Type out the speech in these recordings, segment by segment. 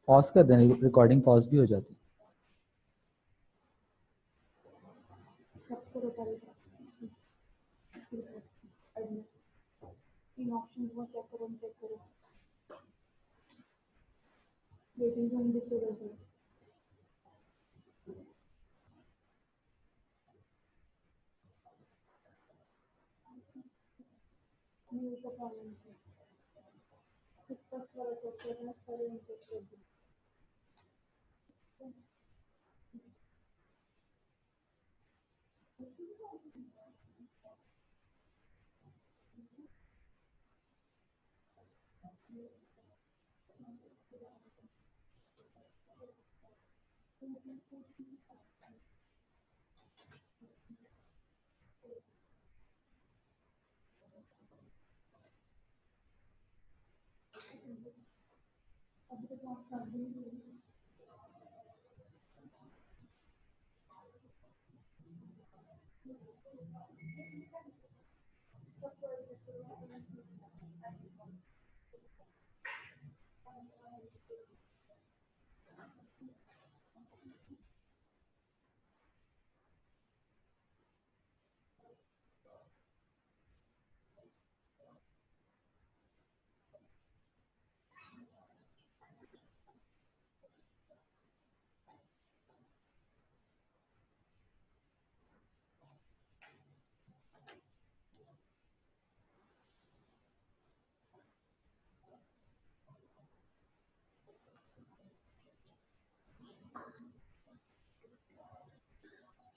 Pause कर देना, recording pause भी हो जाती। तीन ऑप्शन वो चेक करो वेटिंग जोन डिसेबल करो। म्यूट का प्रॉब्लम है, सिर्फ फर्स्ट वाला चेक करना, सारे इनपुट कर दो। अभी तक आप कर देंगे।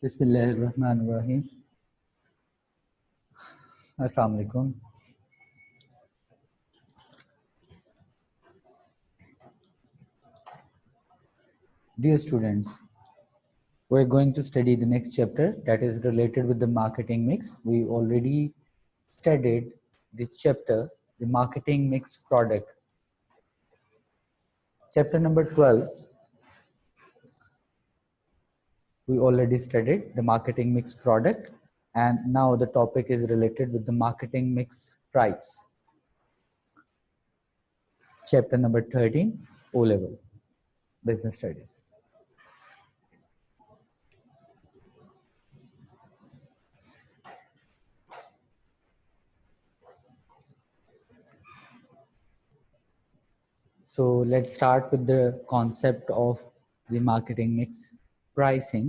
बिस्मिल्लाहिर्रहमानिर्रहीम। अस्सलाम वालेकुम। Dear students, we're going to study the next chapter that is related with the marketing mix. We already studied this chapter, the marketing mix product. Chapter number 12, we already studied the marketing mix product, and now the topic is related with the marketing mix price. Chapter number 13, O-level, business studies. So let's start with the concept of the marketing mix pricing.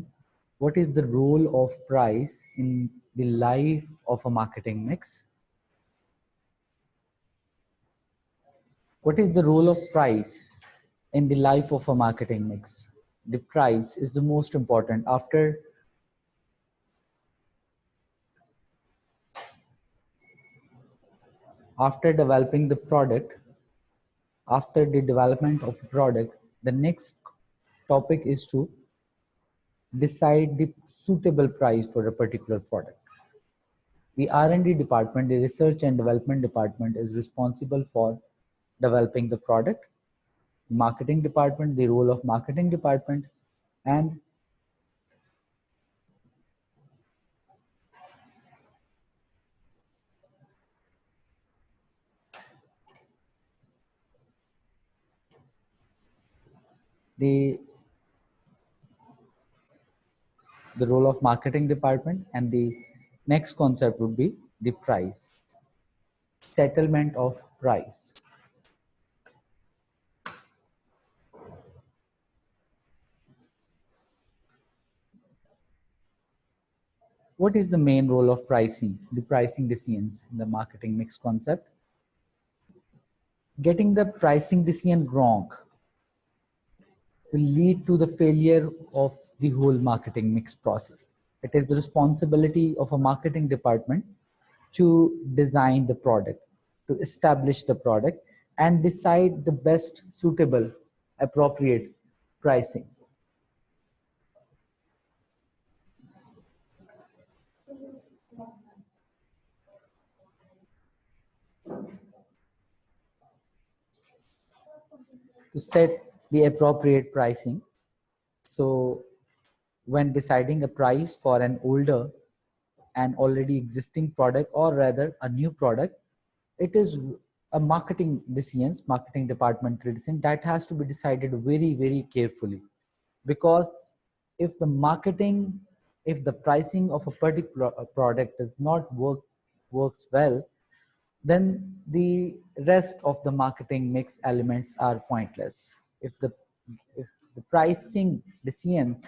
What is the role of price in the life of a marketing mix? What is the role of price in the life of a marketing mix? The price is the most important. After developing the product, after the development of the product, the next topic is to decide the suitable price for a particular product. The R&D department, the research and development department, is responsible for developing the product. Marketing department, the role of marketing department, and the role of marketing department, and the next concept would be the price, settlement of price. What is the main role of pricing, the pricing decisions in the marketing mix concept? Getting the pricing decision wrong will lead to the failure of the whole marketing mix process. It is the responsibility of a marketing department to design the product, to establish the product, and decide the best suitable, appropriate pricing. To set the appropriate pricing. So when deciding a price for an older an already existing product or rather a new product, it is a marketing decisions, marketing department decision that has to be decided very, very carefully. Because if the marketing, if the pricing of a particular product does not works well, then the rest of the marketing mix elements are pointless. If the pricing decisions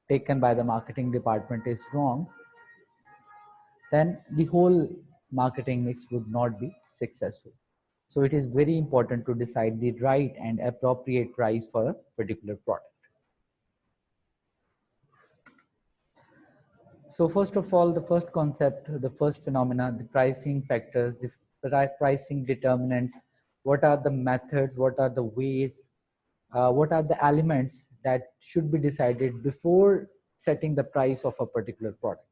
taken by the marketing department is wrong, then the whole marketing mix would not be successful. So it is very important to decide the right and appropriate price for a particular product. So first of all, the first concept, the first phenomena, the pricing factors, the pricing determinants, what are the methods, what are the ways, what are the elements that should be decided before setting the price of a particular product.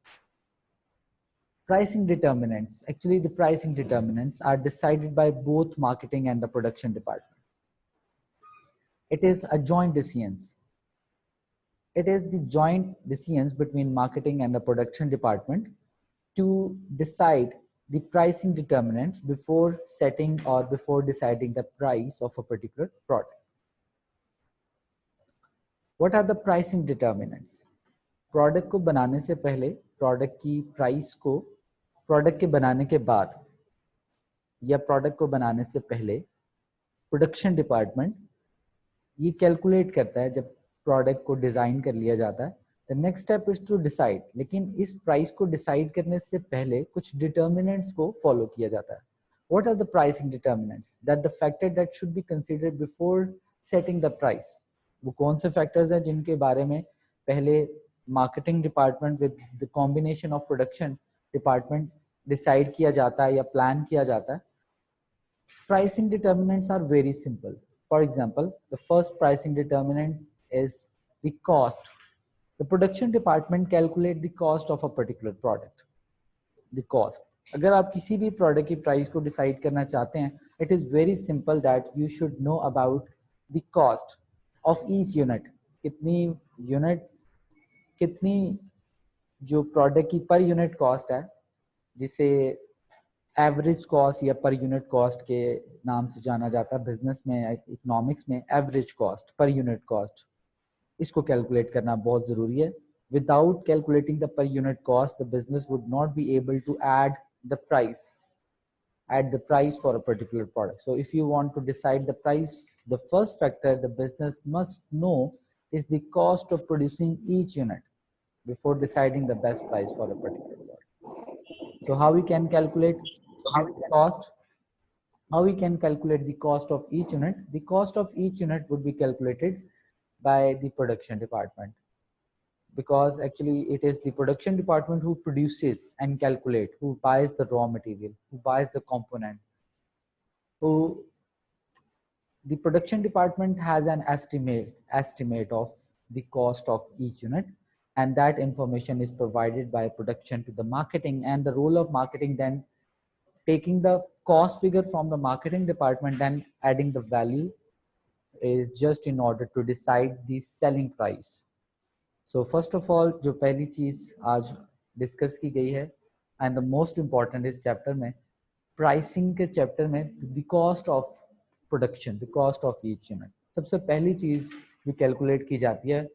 Pricing determinants, actually the pricing determinants are decided by both marketing and the production department. It is a joint decisions. It is the joint decisions between marketing and the production department to decide the pricing determinants before setting or before deciding the price of a particular product. What are the pricing determinants? Product को बनाने से पहले, product की price को product के बनाने के बाद या प्रोडक्ट को बनाने से पहले प्रोडक्शन डिपार्टमेंट ये कैलकुलेट करता है जब प्रोडक्ट को डिज़ाइन कर लिया जाता है. The next step is to decide. लेकिन इस प्राइस को डिसाइड करने से पहले कुछ डिटर्मिनेंट्स को फॉलो किया जाता है. What are the pricing determinants? That the factor that should be considered before setting the price. वो कौन से फैक्टर्स हैं जिनके बारे में पहले marketing department with the combination of production department decide किया जाता है या प्लान किया जाता है. Pricing determinants are very simple. For example, the first pricing determinant is the cost. The production department calculate the cost of a particular product. The cost. अगर आप किसी भी प्रोडक्ट की प्राइस को डिसाइड करना चाहते हैं, it is very simple that you should know about the cost of each unit. कितनी यूनिट्स, कितनी जो प्रोडक्ट की पर यूनिट कॉस्ट है, जिसे एवरेज कॉस्ट या पर यूनिट कॉस्ट के नाम से जाना जाता है बिजनेस में, इकोनॉमिक्स में average cost, per unit cost, इसको कैलकुलेट करना बहुत ज़रूरी है. Without calculating the per unit cost the business would not be able to add the price for a particular product. So if you want to decide the price, the first factor the business must know is the cost of producing each unit before deciding the best price for a particular product. So how we can calculate cost? How we can calculate the cost of each unit? The cost of each unit would be calculated by the production department, because actually it is the production department who produces and calculate, who buys the raw material, who buys the component, who the production department has an estimate of the cost of each unit, and that information is provided by production to the marketing, and the role of marketing then taking the cost figure from the marketing department and adding the value is just in order to decide the selling price. So first of all, जो पहली चीज आज discuss की गई है and the most important इस chapter में, pricing के चैप्टर में, the cost of production, the cost of each unit. सबसे पहली चीज जो कैलकुलेट की जाती है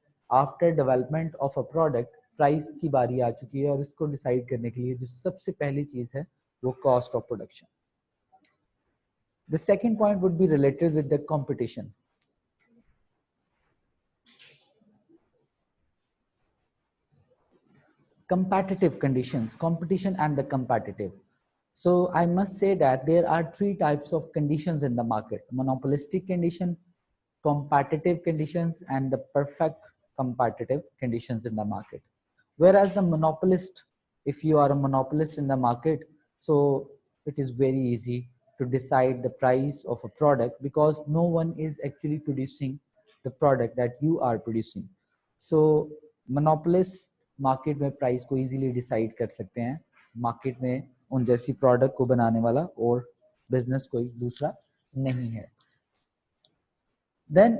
after development of a product, price की बारी आ चुकी है और इसको डिसाइड करने के लिए जो सबसे पहली चीज है वो cost of production. The second point would be related with the competition. Competitive conditions, competition and the competitive. So I must say that there are three types of conditions in the market: monopolistic condition, competitive conditions, and the perfect competitive conditions in the market. Whereas the monopolist, if you are a monopolist in the market, so it is very easy to decide the price of a product because no one is actually producing the product that you are producing. So monopolist market में price को easily decide कर सकते हैं. Market में उन जैसी product को बनाने वाला और बिजनेस कोई दूसरा नहीं है. Then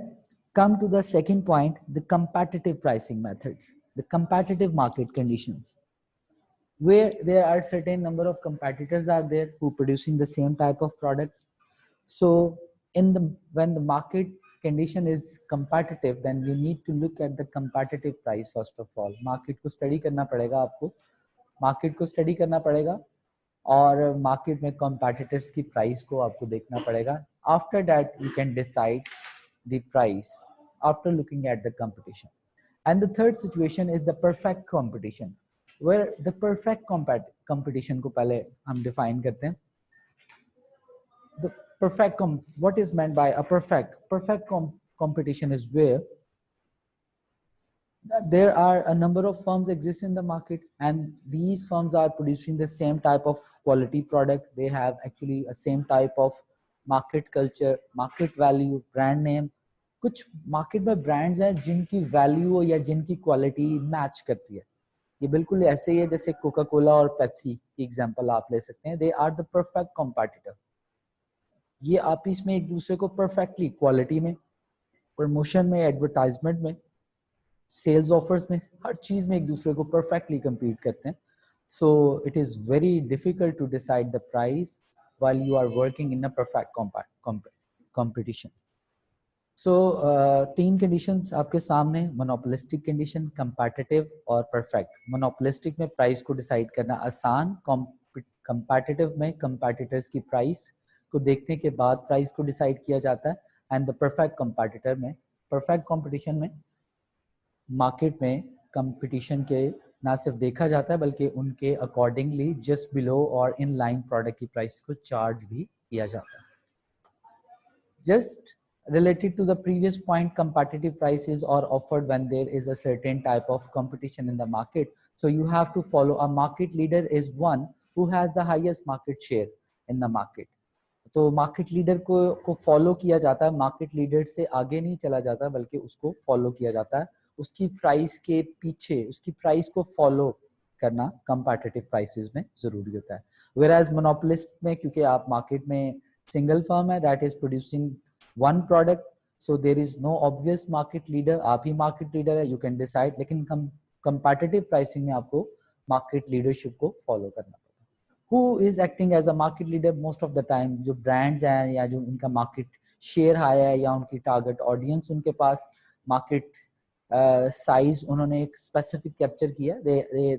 come to the second point, the competitive pricing methods, the competitive market conditions. where there are certain number of competitors are there who producing the same type of product. So when the market condition is competitive, then you need to look at the competitive price first of all. Market को study करना पड़ेगा आपको, market को study करना पड़ेगा और market में competitors की price को आपको देखना पड़ेगा. After that you can decide the price after looking at the competition. And the third situation is the perfect competition, where the perfect competition को पहले हम define करते हैं. The perfect what is meant by a perfect competition is where there are a number of firms exist in the market, and these firms are producing the same type of quality product. They have actually a same type of market culture, market value, brand name. कुछ market में brands हैं जिनकी value या जिनकी quality match करती है. ये बिल्कुल ऐसे ही है जैसे कोका कोला और पेप्सी की एग्जांपल आप ले सकते हैं. They are the perfect competitor. ये आप इसमें एक दूसरे को परफेक्टली क्वालिटी में, प्रमोशन में, एडवर्टाइजमेंट में, सेल्स ऑफर्स में, हर चीज में एक दूसरे को परफेक्टली compete करते हैं. So it is very difficult to decide the price while you are working in a perfect competition. So तीन कंडीशंस आपके सामने, मोनोपोलिस्टिक कंडीशन, कंपेटिटिव और परफेक्ट. मोनोपोलिस्टिक में प्राइस को डिसाइड करना आसान, कंपेटिटिव में कंपेटिटर्स की प्राइस को देखने के बाद प्राइस को डिसाइड किया जाता है. एंड द परफेक्ट कंपेटिटर में, परफेक्ट कंपटीशन में मार्केट में कंपटीशन के ना सिर्फ देखा जाता है बल्कि उनके अकॉर्डिंगली जस्ट बिलो और इन लाइन प्रोडक्ट की प्राइस को चार्ज भी किया जाता है. Just related to the previous point, competitive prices are offered when there is a certain type of competition in the market. So you have to follow. A market leader is one who has the highest market share in the market. तो market leader को follow किया जाता है. Market leader से आगे नहीं चला जाता बल्कि उसको फॉलो किया जाता है. उसकी प्राइस के पीछे, उसकी प्राइस को फॉलो करना कंपेटिटिव प्राइसेस में जरूरी होता है. Whereas मोनोपोलिस्ट में, क्योंकि आप मार्केट में सिंगल फर्म है that is producing one product, so there is no obvious market leader. आप ही मार्केट लीडर है, you can decide. लेकिन कंपेटिटिव प्राइसिंग में आपको मार्केट लीडरशिप को फॉलो करना पड़ता है. Who is acting as a market leader most of the time? जो ब्रांड्स हैं या जो उनका मार्केट शेयर हाई है या उनकी टारगेट ऑडियंस, उनके पास मार्केट साइज उन्होंने एक स्पेसिफिक कैप्चर किया.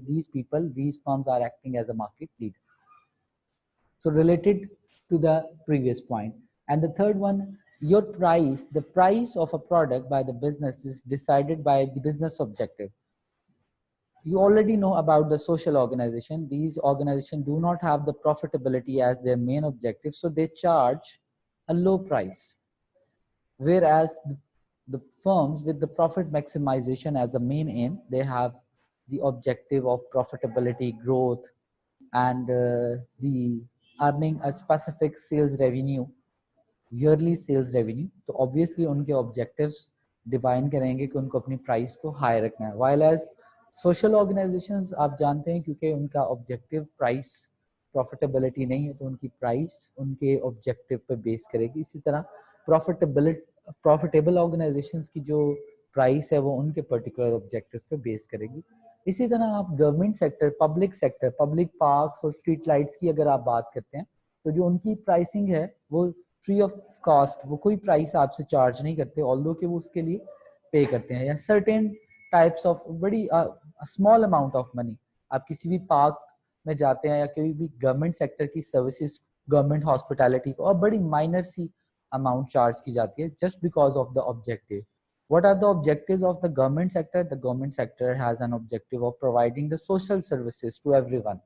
these people, these firms are acting as a market leader. So related to the previous point. And the third one, your price, the price of a product by the business is decided by the business objective. You already know about the social organization. These organizations do not have the profitability as their main objective, so they charge a low price. Whereas the firms with the profit maximization as a main aim, they have the objective of profitability, growth, and the earning a specific sales revenue, yearly sales revenue. तो obviously उनके objectives define करेंगे कि उनको अपनी price को high रखना है. While as social organizations, आप जानते हैं क्योंकि उनका objective price profitability नहीं है, तो उनकी price उनके objective पे base करेगी. इसी तरह profitable organizations की जो price है वो उनके particular objectives पे base करेगी. इसी तरह आप government sector, public sector, public parks और स्ट्रीट लाइट्स की अगर आप बात करते हैं, तो जो उनकी प्राइसिंग है वो फ्री ऑफ कॉस्ट, वो कोई प्राइस आपसे चार्ज नहीं करते, ऑल्दो कि वो उसके लिए पे करते हैं. या सर्टेन टाइप्स ऑफ बड़ी स्मॉल अमाउंट ऑफ मनी, आप किसी भी पार्क में जाते हैं या कोई भी गवर्नमेंट सेक्टर की सर्विसेज, गवर्नमेंट हॉस्पिटैलिटी को, और बड़ी माइनर सी अमाउंट चार्ज की जाती है just because of the objective. What are the objectives of the government sector? The government sector has an objective of providing the social services to everyone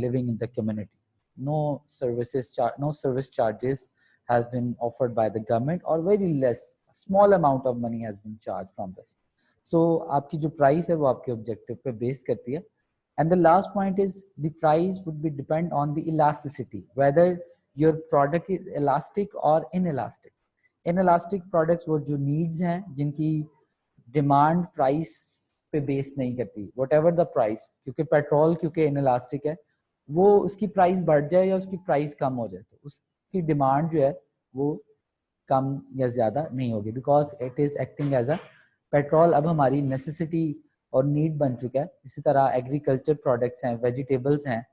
living in the community. No service charges has been offered by the government, or very less, a small amount of money has been charged from this. So आपकी जो price है वो आपके objective पे base करती है. And the last point is the price would be depend on the elasticity, whether your product is elastic or inelastic. Inelastic products वो जो नीड्स हैं जिनकी डिमांड प्राइस पे बेस नहीं करती, वट एवर द प्राइस, क्योंकि पेट्रोल क्योंकि inelastic है, वो उसकी प्राइस बढ़ जाए या उसकी प्राइस कम हो जाए तो उसकी डिमांड जो है वो कम या ज्यादा नहीं होगी, because it is acting as a petrol अब हमारी नेसेसिटी और नीड बन चुका है। इसी तरह एग्रीकल्चर प्रोडक्ट्स हैं, वेजिटेबल्स हैं,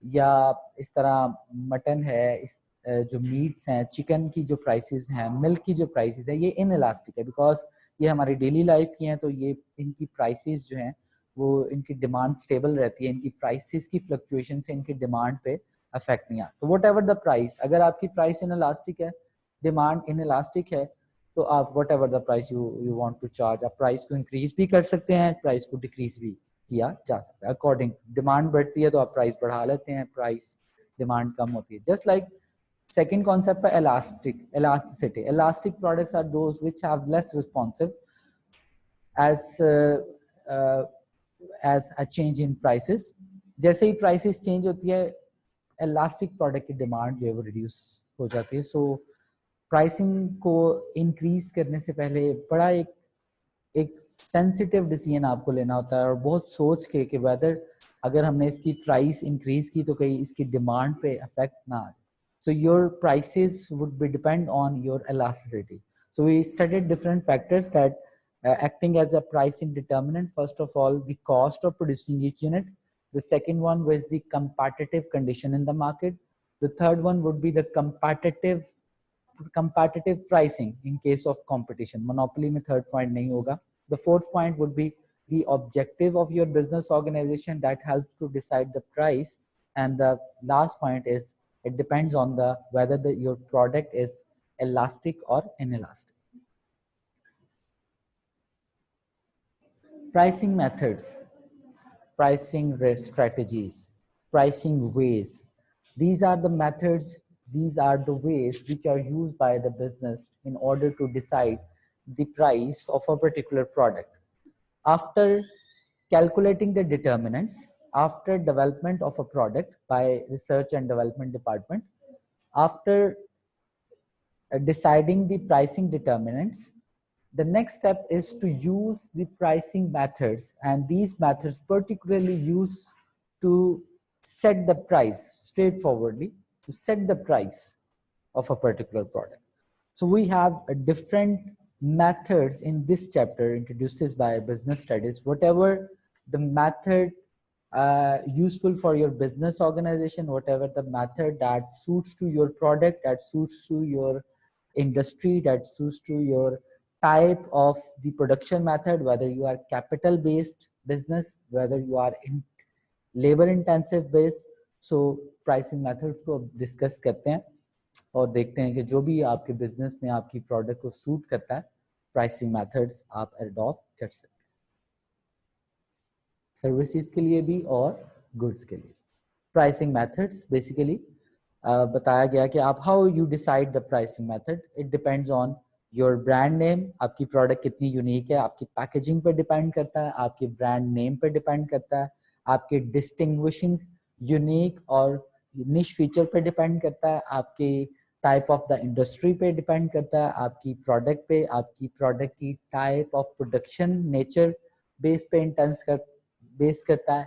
या इस तरह मटन है, इस जो मीट्स हैं, चिकन की जो प्राइसेस हैं, मिल्क की जो प्राइसेस है, ये इन इलास्टिक है बिकॉज ये हमारी डेली लाइफ की हैं, तो ये इनकी प्राइसेस जो हैं वो इनकी डिमांड स्टेबल रहती है, इनकी प्राइसेस की फ्लक्चुएशन से इनकी डिमांड पे अफेक्ट नहीं आता। तो वट एवर द प्राइस, अगर आपकी प्राइस इन इलास्टिक है, डिमांड इन इलास्टिक है, तो आप whatever the price you want to charge, आप प्राइस को इंक्रीज भी कर सकते हैं, प्राइस को डिक्रीज भी किया जा सकता है अकॉर्डिंग। डिमांड बढ़ती है तो आप प्राइस बढ़ा लेते हैं, प्राइस डिमांड कम होती है। जस्ट लाइक second concept है elasticity. Elastic products are those which have less responsive as uh, as a change in prices. जैसे ही prices change होती है, elastic product की demand जो है वो reduce हो जाती है। So pricing को increase करने से पहले बड़ा एक सेंसिटिव डिसीजन आपको लेना होता है, और बहुत सोच के कि वेदर अगर हमने इसकी प्राइस इंक्रीज की तो कहीं इसकी डिमांड पे इफेक्ट ना आ जाए। So your prices would be depend on your elasticity. So we studied different factors that acting as a pricing determinant. First of all, the cost of producing each unit. The second one was the competitive condition in the market. The third one would be the competitive pricing in case of competition. Monopoly में third point नहीं होगा. The fourth point would be the objective of your business organization that helps to decide the price. And the last point is it depends on the whether your product is elastic or inelastic. Pricing methods, pricing strategies, pricing ways. These are the methods, these are the ways which are used by the business in order to decide the price of a particular product. After calculating the determinants, after development of a product by research and development department, after deciding the pricing determinants, the next step is to use the pricing methods, and these methods particularly used to set the price straightforwardly, to set the price of a particular product. So we have a different methods in this chapter introduces by business studies. Whatever the method useful for your business organization, whatever the method that suits to your product, that suits to your industry, that suits to your type of the production method, whether you are capital based business, whether you are in labor intensive based. So pricing methods को discuss करते हैं और देखते हैं कि जो भी आपके बिजनेस में आपकी प्रोडक्ट को सूट करता है, प्राइसिंग मेथड्स आप अडॉप्ट कर सकते हैं, सर्विसेज के लिए भी और गुड्स के लिए। प्राइसिंग मेथड्स बेसिकली बताया गया कि आप how you decide the pricing method, it depends on your brand name, आपकी प्रोडक्ट कितनी यूनिक है, आपकी पैकेजिंग पे डिपेंड करता है, आपके ब्रांड नेम पे डिपेंड करता है, आपके डिस्टिंग्विशिंग यूनिक और निश फीचर पे डिपेंड करता है, आपके टाइप ऑफ द इंडस्ट्री पे डिपेंड करता है, आपकी प्रोडक्ट पे, आपकी प्रोडक्ट की type of production nature base पे बेस करता है।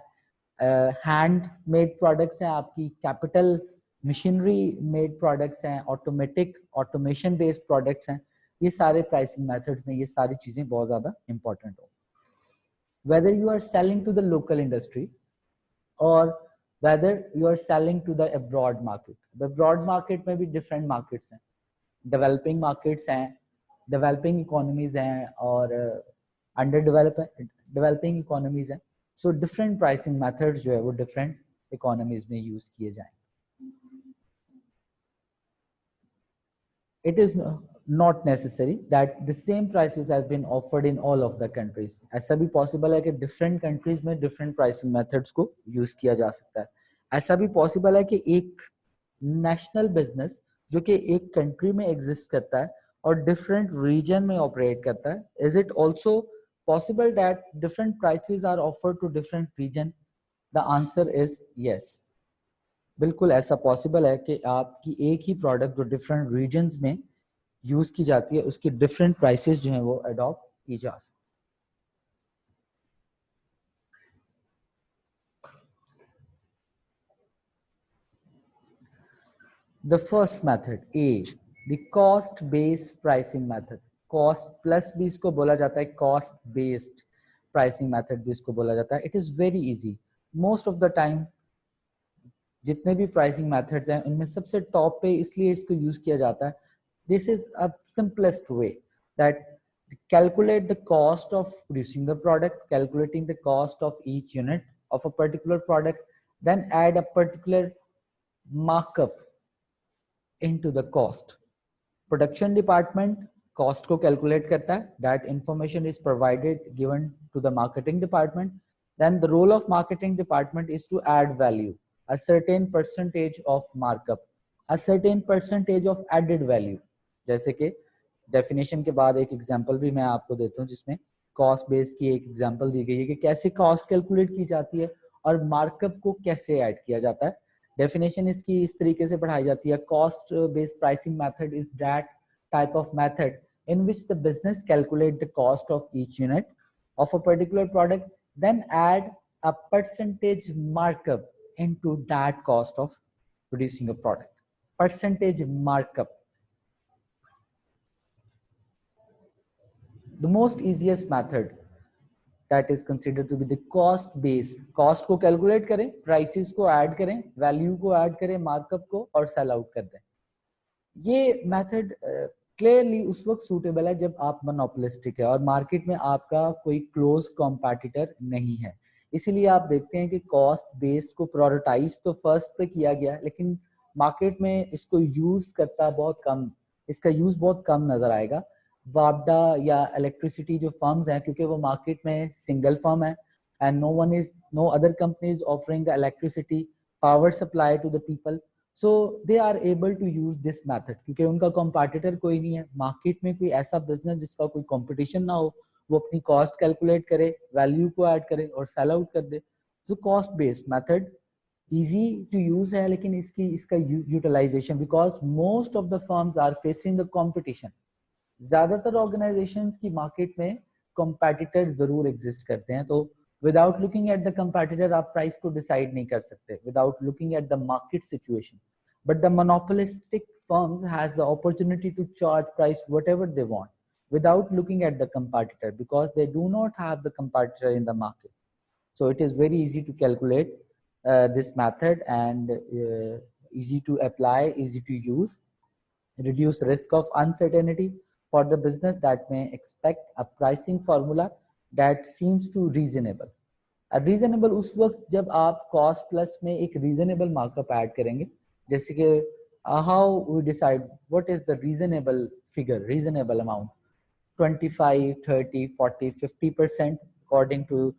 हैंड मेड प्रोडक्ट्स हैं, आपकी कैपिटल मशीनरी मेड प्रोडक्ट्स हैं, ऑटोमेशन बेस्ड प्रोडक्ट्स हैं, ये सारे प्राइसिंग मेथड्स में ये सारी चीजें बहुत ज्यादा इंपॉर्टेंट हो। Whether you are selling to the local industry और whether you are selling to the abroad market. The abroad market में भी different markets हैं, developing markets हैं, developing economies हैं और developing economies हैं. So different pricing methods जो है वो different economies में use किए जाएंगे. It is not necessary that the same prices has been offered in all of the countries. ऐसा भी possible है कि different countries में different pricing methods को use किया जा सकता है. ऐसा भी possible है कि एक national business जो कि एक country में exist करता है और different region में operate करता है, is it also possible that different prices are offered to different region? The answer is yes. बिल्कुल ऐसा पॉसिबल है कि आपकी एक ही प्रोडक्ट जो डिफरेंट रीजन्स में यूज की जाती है उसकी डिफरेंट प्राइसेस जो हैं वो अडॉप्ट की जा सकती है। The first method A, the cost based pricing method. Cost plus भी इसको बोला जाता है कॉस्ट बेस्ड प्राइसिंग मेथड भी इसको बोला जाता है. It is very easy. Most of the time जितने भी प्राइसिंग मेथड्स हैं उनमें सबसे टॉप पे इसलिए इसको यूज किया जाता है. This is a simplest way that calculate the cost of producing the product, calculating the cost of each unit of a particular product, then add a particular markup into the cost. Production department cost को calculate करता है. That information is provided given to the marketing department. Then the role of marketing department is to add value, a certain percentage of markup, a certain percentage of added value. जैसे कि definition के बाद एक example भी मैं आपको देता हूँ जिसमें कॉस्ट बेस की एक एग्जांपल दी गई है कि कैसे कॉस्ट कैलकुलेट की जाती है और मार्कअप को कैसे ऐड किया जाता है. डेफिनेशन इसकी इस तरीके से पढ़ाई जाती है. Cost based pricing method is that type of method in which the business calculate the cost of each unit of a particular product, then add a percentage markup into that cost of producing a product. Percentage markup. The most easiest method that is considered to be the cost base. Cost को calculate करें, prices को add करें, value को add करें, markup को और sell out कर दें. ये मेथड क्लियरली उस वक्त सूटेबल है जब आप मोनोपोलिस्टिक है और मार्केट में आपका कोई क्लोज कॉम्पिटिटर नहीं है. इसीलिए आप देखते हैं कि कॉस्ट बेस को प्रायोरिटाइज तो फर्स्ट पे किया गया, लेकिन मार्केट में इसको यूज करता बहुत कम, इसका यूज बहुत कम नजर आएगा. वापडा या इलेक्ट्रिसिटी जो फर्म्स हैं, क्योंकि वो मार्केट में सिंगल फर्म है and no other companies offering the electricity power supply to the people, so they are able to use this method क्योंकि उनका कॉम्पिटिटर कोई नहीं है. मार्केट में कोई ऐसा बिजनेस जिसका कोई कंपटीशन ना हो, वो अपनी कॉस्ट कैलकुलेट करे, वैल्यू को ऐड करे और सेल आउट कर दे. तो cost based method easy to use है, लेकिन इसका utilisation, because most of the firms are facing the competition. ज्यादातर ऑर्गेनाइजेशंस की मार्केट में कॉम्पिटिटर जरूर एग्जिस्ट करते हैं, तो without looking at the competitor आप प्राइस को डिसाइड नहीं कर सकते without looking at the market situation. But the monopolistic firms has the opportunity to charge price whatever they want without looking at the competitor because they do not have the competitor in the market. So it is very easy to calculate this method and easy to apply, easy to use, reduce risk of uncertainty for the business that may expect a pricing formula that seems to reasonable. Reasonable उस वक्त जब आप cost plus में एक reasonable markup add करेंगे, जैसे कि how we decide what is the reasonable figure, reasonable amount 25, 30, 40, 50% according to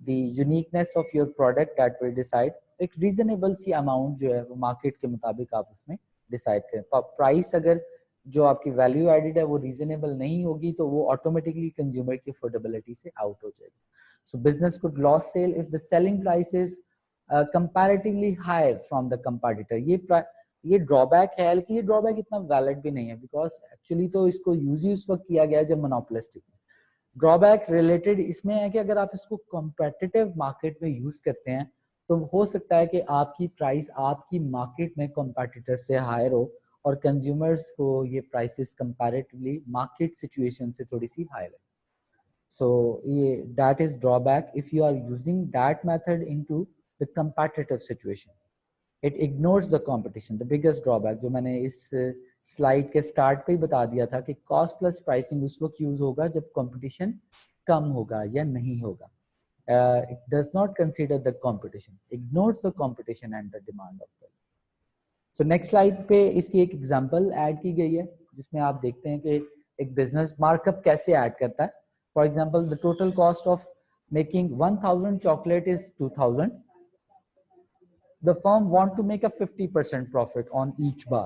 the uniqueness of your product that will decide. एक रीजनेबल सी अमाउंट जो है वो मार्केट के मुताबिक आप उसमें डिसाइड करें. प्राइस अगर जो आपकी वैल्यू एडेड है वो रीजनेबल नहीं होगी तो वो ऑटोमेटिकली कंज्यूमर की अफोर्डेबिलिटी से आउट हो जाएगी. So business could lose sale if the selling price is comparatively higher from the competitor. ये ड्रॉबैक है, लेकिन ये ड्रॉबैक इतना वैलिड भी नहीं है बिकॉज एक्चुअली तो इसको यूज ही उस वक्त किया गया जब मोनोपोलिस्टिक. ड्रॉबैक रिलेटेड इसमें है कि अगर आप इसको कॉम्पिटिटिव मार्केट में यूज करते हैं तो हो सकता है कि आपकी प्राइस आपकी मार्केट में कॉम्पिटिटर से हायर हो और कंज्यूमर्स को ये प्राइसेस कंपैरेटिवली मार्केट सिचुएशन से थोड़ी सी हायर है. So that is drawback if you are using that method into the competitive situation. It ignores the competition. The biggest drawback जो मैंने इस स्लाइड के स्टार्ट पे ही बता दिया था कि कॉस्ट प्लस प्राइसिंग उस वक्त यूज होगा जब कंपटीशन कम होगा या नहीं होगा. It does not consider the competition, ignores the competition and the demand of the. So next slide पे इसकी एक एग्जांपल ऐड की गई है जिसमें आप देखते हैं कि एक बिजनेस मार्कअप कैसे ऐड करता है. For example, the total cost of making 1000 chocolate is 2000. The firm want to make a 50% profit on each bar.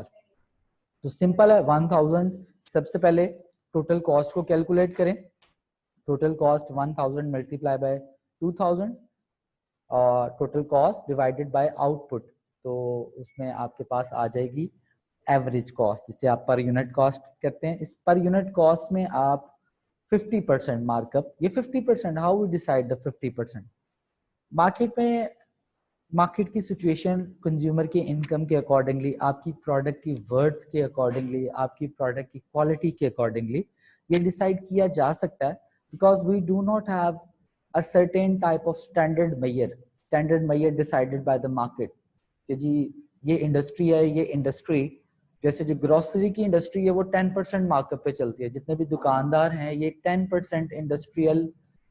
तो सिंपल है, 1000 सबसे पहले टोटल कॉस्ट को कैलकुलेट करें. टोटल कॉस्ट 1000 मल्टीप्लाई बाय 2000 और total cost divided by output, तो उसमें आपके पास आ जाएगी एवरेज कॉस्ट जिसे आप पर यूनिट कॉस्ट करते हैं. इस पर यूनिट कॉस्ट में आप 50% मार्कअप, ये 50% how we decide the 50%. Market में मार्केट की सिचुएशन, कंज्यूमर के इनकम के अकॉर्डिंगली, आपकी प्रोडक्ट की वर्थ के अकॉर्डिंगली, आपकी प्रोडक्ट की क्वालिटी के अकॉर्डिंगली ये डिसाइड किया जा सकता है because we do not have a certain type of standard measure decided by the market कि जी ये इंडस्ट्री है, ये इंडस्ट्री जैसे जो ग्रोसरी की इंडस्ट्री है वो 10% मार्कअप पे चलती है, जितने भी दुकानदार हैं ये 10% इंडस्ट्रियल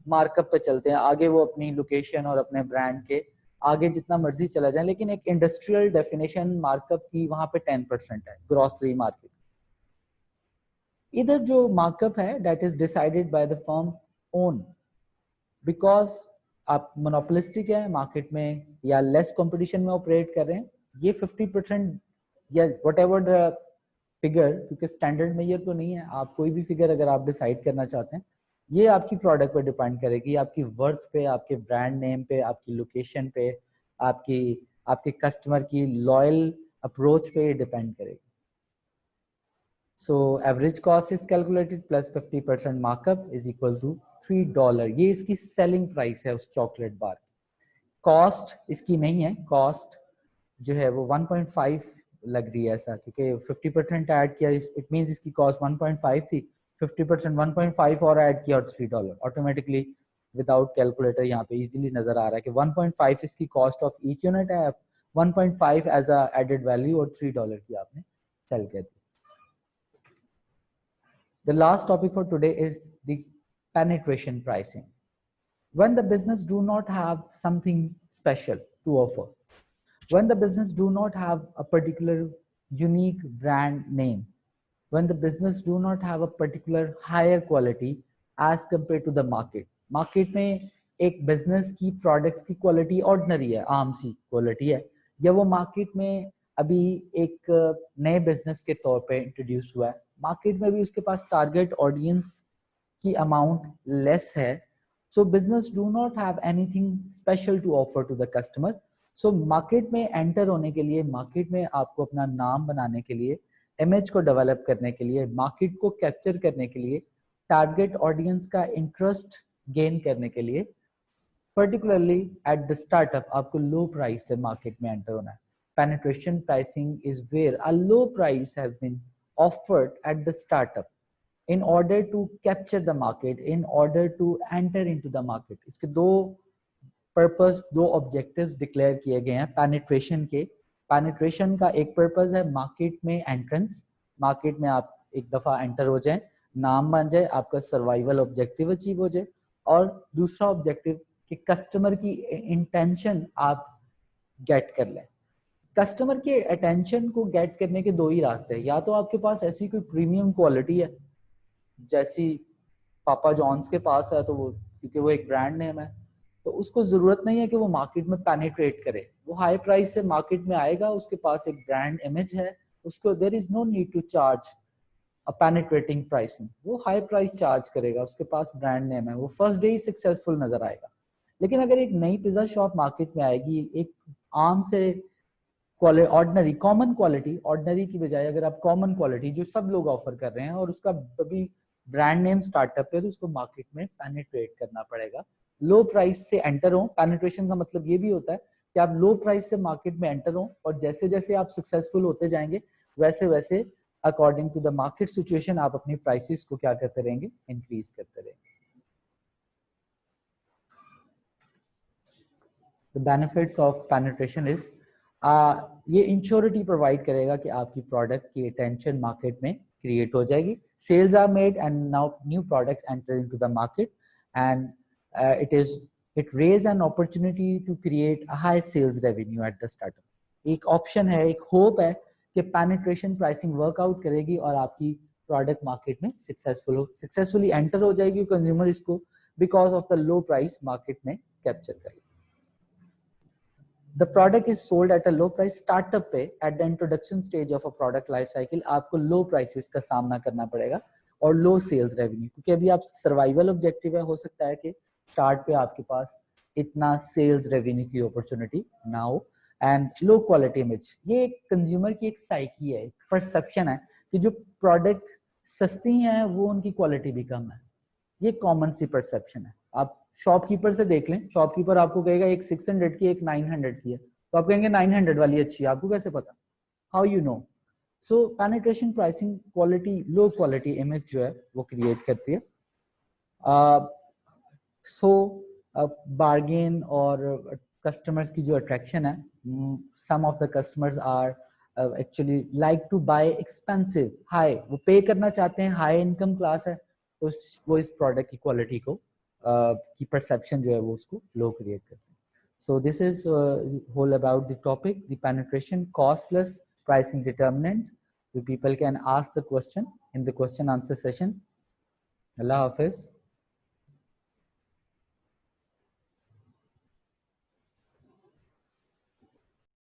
मार्कअप पे चलते हैं, आगे वो अपनी लोकेशन और अपने ब्रांड के आगे जितना मर्जी चला जाए, लेकिन एक इंडस्ट्रियल डेफिनेशन मार्कअप की वहां पे 10% है ग्रोसरी मार्केट। इधर जो मार्कअप है that is decided by the firm own, because आप मोनोपोलिस्टिक है मार्केट में या लेस कंपटीशन में ऑपरेट कर रहे हैं, ये 50% या वट एवर द फिगर, क्योंकि स्टैंडर्ड मेजर तो नहीं है, आप कोई भी फिगर अगर आप डिसाइड करना चाहते हैं ये आपकी प्रोडक्ट पे डिपेंड करेगी, आपकी वर्थ पे, आपके ब्रांड नेम पे, आपकी लोकेशन पे, आपकी आपके कस्टमर की लॉयल अप्रोच पे डिपेंड करेगी। So average cost is calculated plus 50% markup is equal to $3। ये इसकी सेलिंग प्राइस है उस चॉकलेट बार। कॉस्ट इसकी नहीं है, कॉस्ट जो है वो 1.5 लग रही है ऐसा, क्योंकि 50% ऐड किया, इट मींस इसकी कॉस्ट 1.5 थी, 50% 1.5 और ऐड किया और $3 ऑटोमेटिकली विदाउट कैलकुलेटर यहाँ पे इजीली नजर आ रहा है कि 1.5 इसकी कॉस्ट ऑफ ईच यूनिट है, 1.5 एज अ एडेड वैल्यू और $3 की आपने सेल कर दी। The last topic for today is the penetration pricing. When the business do not have something special to offer, when the business do not have a particular unique brand name, when the business do not have a particular higher quality as compared to the market, market में एक business की products की quality ordinary है, आम सी quality है, या वो market में अभी एक नए business के तौर पे introduce हुआ है, मार्केट में भी उसके पास टारगेट ऑडियंस की अमाउंट लेस है, so business do not have anything special to offer to the customer. So market में एंटर होने के लिए, मार्केट में आपको अपना नाम बनाने के लिए, इमेज को डेवलप करने के लिए, मार्केट को कैप्चर करने के लिए, टारगेट ऑडियंस का इंटरेस्ट गेन करने के लिए, पर्टिकुलरली एट द स्टार्टअप आपको लो प्राइस से मार्केट में एंटर होना है। Penetration pricing is where a low price has been offered at the startup in order to capture the market, in order to enter into the market। इसके दो purpose, दो objectives declare किए गए हैं penetration के। Penetration का एक purpose है मार्केट में एंट्रेंस, मार्केट में आप एक दफा एंटर हो जाएं, नाम बन जाए, आपका सर्वाइवल ऑब्जेक्टिव अचीव हो जाए, और दूसरा ऑब्जेक्टिव कि कस्टमर की इंटेंशन आप गेट कर लें। कस्टमर के अटेंशन को गेट करने के दो ही रास्ते हैं, या तो आपके पास ऐसी कोई प्रीमियम क्वालिटी है जैसी पापा जॉन्स के पास है, तो वो क्योंकि वो एक ब्रांड नेम है तो उसको जरूरत नहीं है कि वो मार्केट में पेनिट्रेट करे, वो हाई प्राइस से मार्केट में आएगा, उसके पास एक ब्रांड इमेज है, उसको there is no need to charge a penetrating pricing, वो हाई प्राइस चार्ज करेगा, उसके पास ब्रांड नेम है, वो फर्स्ट डे ही सक्सेसफुल नजर आएगा। लेकिन अगर एक नई पिज्जा शॉप मार्केट में आएगी, एक आम से ऑर्डिनरी कॉमन क्वालिटी, ऑर्डिनरी की बजाय अगर आप कॉमन क्वालिटी जो सब लोग ऑफर कर रहे हैं और उसका अभी ब्रांड नेम स्टार्टअप है, तो उसको मार्केट में पेनिट्रेट करना पड़ेगा, लो प्राइस से एंटर हो। पेनिट्रेशन का मतलब ये भी होता है कि आप लो प्राइस से मार्केट में एंटर हो, और जैसे जैसे आप सक्सेसफुल होते जाएंगे वैसे वैसे according to the market situation आप अपनी प्राइसेस को क्या करते रहेंगे, इंक्रीज करते रहेंगे। The benefits of penetration is ये इंश्योरिटी प्रोवाइड करेगा कि आपकी प्रोडक्ट की अटेंशन मार्केट में क्रिएट हो जाएगी, sales are made and now new products enter into the market and it raise an opportunity to create a high sales revenue at the startup. एक option है, एक होप है कि penetration pricing workout करेगी और आपकी प्रोडक्ट मार्केट में successfully enter हो जाएगी, कंज्यूमर इसको because of the low price market में कैप्चर करेगी। The product is sold at a low price startup पे at the introduction stage of a product life cycle आपको low prices का सामना करना पड़ेगा और low sales revenue, क्योंकि अभी आप सर्वाइवल ऑब्जेक्टिव है, हो सकता है कि स्टार्ट पे आपके पास इतना सेल्स रेवेन्यू की अपॉर्चुनिटी ना हो, एंड लो क्वालिटी इमेज, ये कंज्यूमर की एक साइकी है, एक परसेप्शन है कि जो प्रोडक्ट सस्ती हैं वो उनकी क्वालिटी भी कम है, ये कॉमन सी परसेप्शन है। आप शॉपकीपर से देख लें, शॉपकीपर आपको कहेगा एक 600 की एक 900 की है, तो आप कहेंगे 900 वाली अच्छी है, आपको कैसे पता, how you know. So penetration pricing quality, low quality image जो है वो क्रिएट करती है। सो बार्गेन और कस्टमर्स की जो अट्रैक्शन है, some of the customers are actually like to buy expensive high, वो पे करना चाहते हैं, हाई इनकम क्लास है, तो वो इस प्रोडक्ट की क्वालिटी को की परसेप्शन जो है वो उसको लो क्रिएट करते हैं. So this is whole about the topic, the penetration cost plus pricing determinants. The people can ask the question in the question answer session. Allah Hafiz.